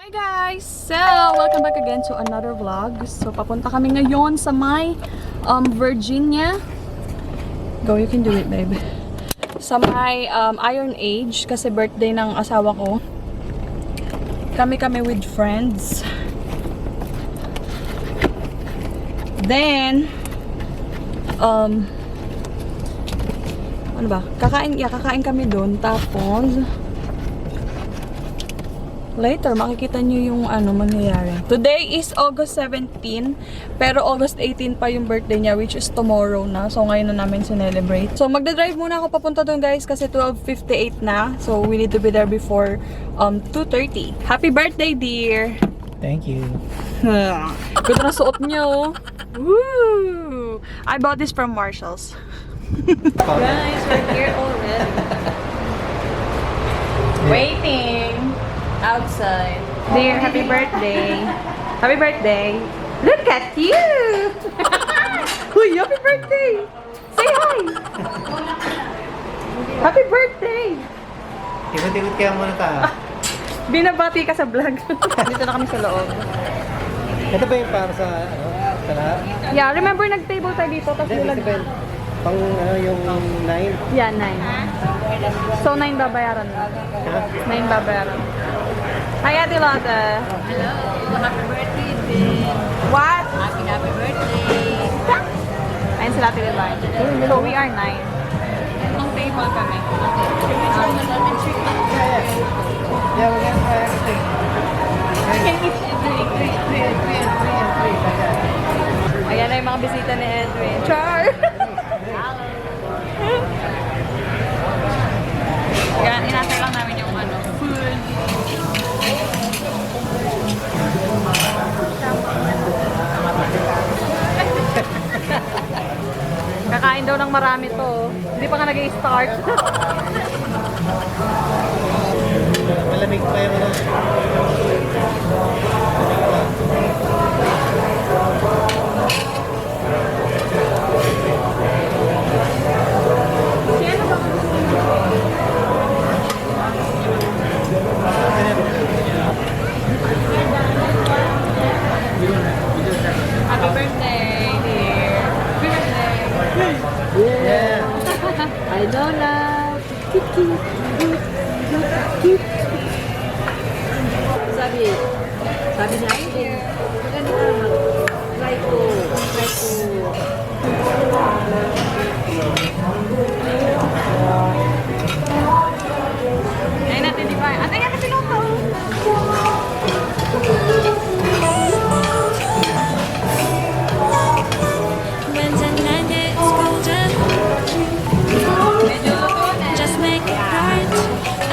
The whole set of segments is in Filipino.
Hi guys! So, welcome back again to another vlog. So, papunta kami ngayon sa may Virginia. Go, you can do it, babe. Sa may Iron Age kasi birthday ng asawa ko. Kami with friends. Then, ano ba? Kakain kami doon. Tapos, later, makikita nyo yung mangyayari. Today is August 17, pero August 18 pa yung birthday niya, which is tomorrow na. So, ngayon na namin sinelebrate. So, magdadrive muna ako papunta doon, guys, kasi 12:58 na. So, we need to be there before 2:30. Happy birthday, dear! Thank you. Ganda na suot niyo. Woo! I bought this from Marshall's. Guys, we're here already. Waiting. Outside. Dear, happy birthday. Happy birthday. Look at you! Uy, happy birthday! Say hi! Happy birthday! Ikot-ikot kaya muna tayo. Binabati ka sa vlog. Dito na kami sa loob. Ito ba yung para sa, sa lahat? Yeah, remember nag-table tayo dito, tapos nilag... Pang, yung 9? Yeah, 9. So, 9 babayaran mo. 9 babayaran. Hi, Ate Lotte. Hello, happy birthday, babe. What? Happy birthday. Ayun sila Ate Levi. So, we are 9. Itong table kami. Yeah, we're gonna try everything. Ayan na yung mga bisita ni Edwin. Char! Ayan, inasay lang namin yung food. Kakain daw ng marami to. Hindi pa nga nag-i-start. Malamig pa yung Happy birthday, dear. Happy birthday. Yeah. I don't know. Sabi na yun. Maganda naman. Try to. Ayun natin, di ba? Ate, yan na piloto. When the night gets colder, just make it right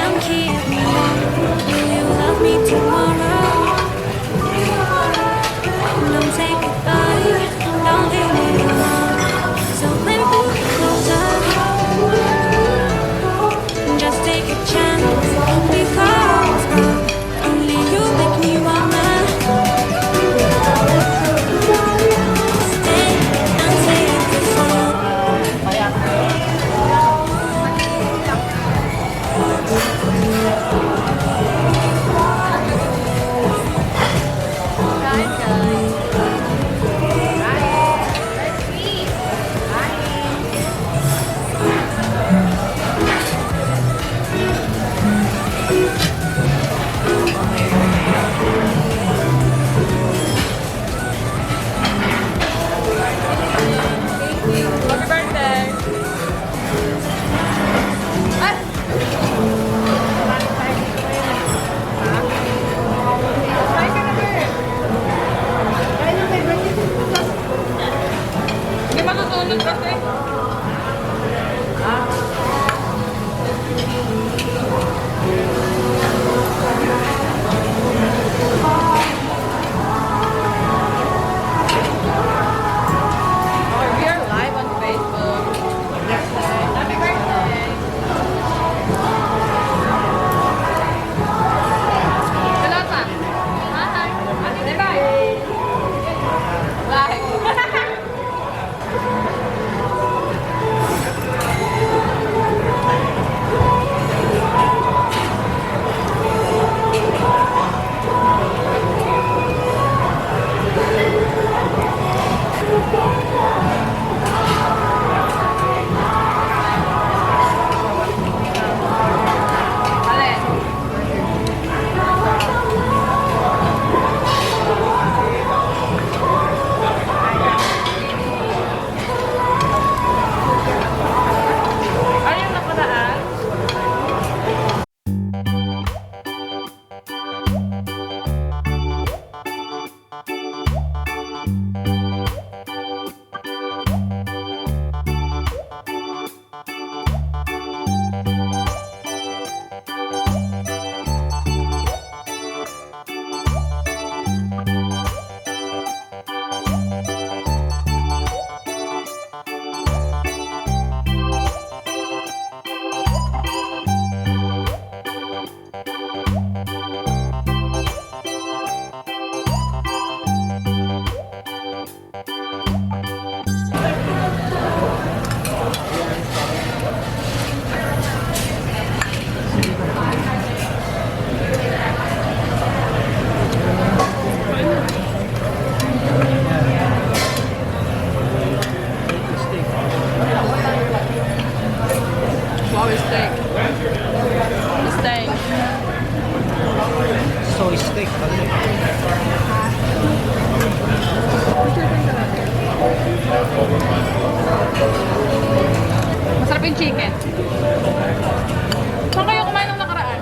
and keep me warm. Will you love me tomorrow? Don't take it early, don't leave me alone. So baby, pull me closer. Just take a chance before steak. Balik. Masarap yung chicken. Saan kayo kumain nung nakaraan?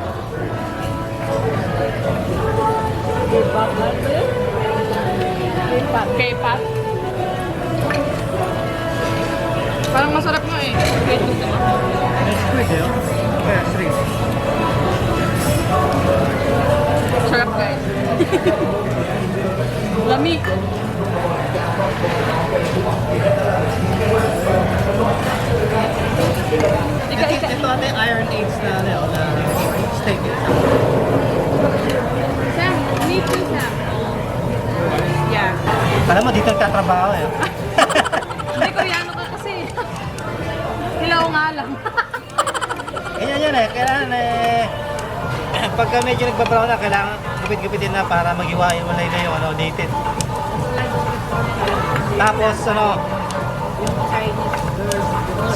K-pop? Parang masarap nga eh. Wait, dito na. Squid eh. Kaya, shrimp. Sarap guys. Lami. Ito ate iron age na ano na steak. Sam, me too, Sam. Yeah. Alam mo dito nagtatrabaho eh. Hindi, Koreano ka kasi. Hilaw nga lang. Ganyan yan eh. Kailangan eh pagka medyo nagbabrown na, kailangan gupit-gupitin na para maghiwa-hiwalay na yung ano, dated. Tapos ano,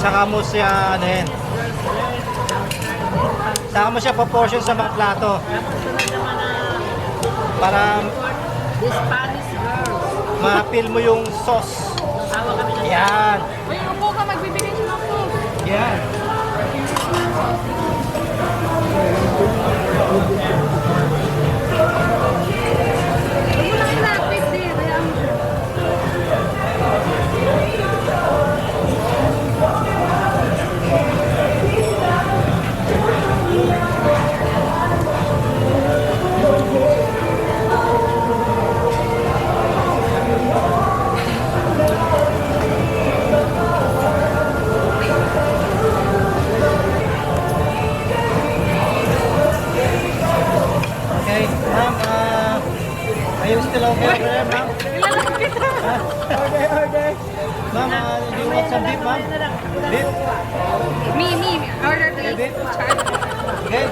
saka mo siya ano yan. Saka mo siya proportion sa mga plato. Para The Spanish girls. ma-feel mo yung sauce. Yan. Uy, upo ka, magbibigay siya ng sauce. Yan. Huwag mo lang ilapit eh. Kaya ang... Okay, ma'am, are you still okay over there, ma'am? Order. Ma'am, do you want some beef, ma'am? Beef? Me, order the Okay, beef? charge. Okay.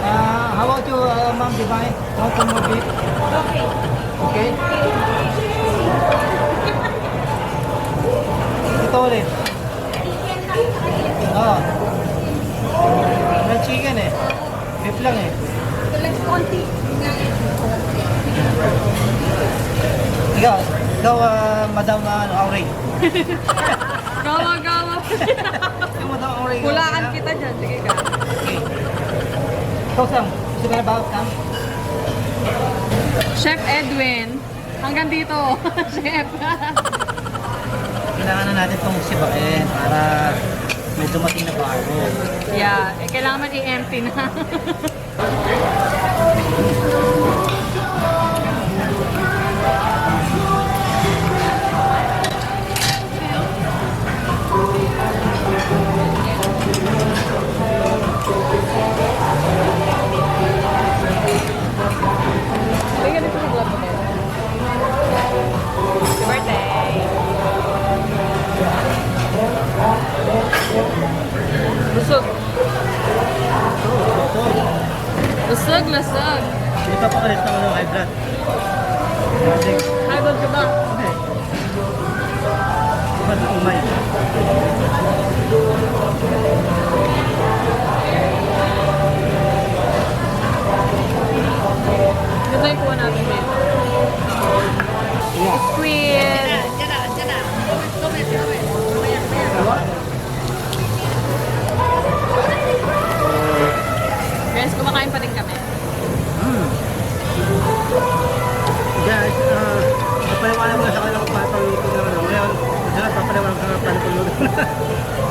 How about you, ma'am, Divine? Want some more beef? Okay. Okay. Ito ulit. Oo. Walang chicken eh. Beef lang eh. Let's konti. Ikaw, Madam Auray. Gawa-gawa. Ikaw, Madam Auray. Hulaan kita dyan. Sige ka. Okay. Ikaw, Sam. Gusto ka na ba, Sam? Chef Edwin. Hanggang dito. Chef. Kailangan na natin itong sibain para may dumating na bago. Yeah. Eh, kailangan man i-empty na. Bigyan dito sa vlog mo. Happy birthday! Busog. Lasag. Ito pa kalit na high blood. High blood ka ba? Okay. Ba't umay? Ganda yung kuha natin dito. Squid. Diyan na. Comment. Guys, kumakain pa din kami. Guys, papaliwanag mo na sa kanila kung paano paluto na ano. Ngayon, dyan papaliwanag ka paano paluto na.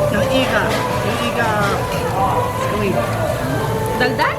Yung iga, squid. Daldal?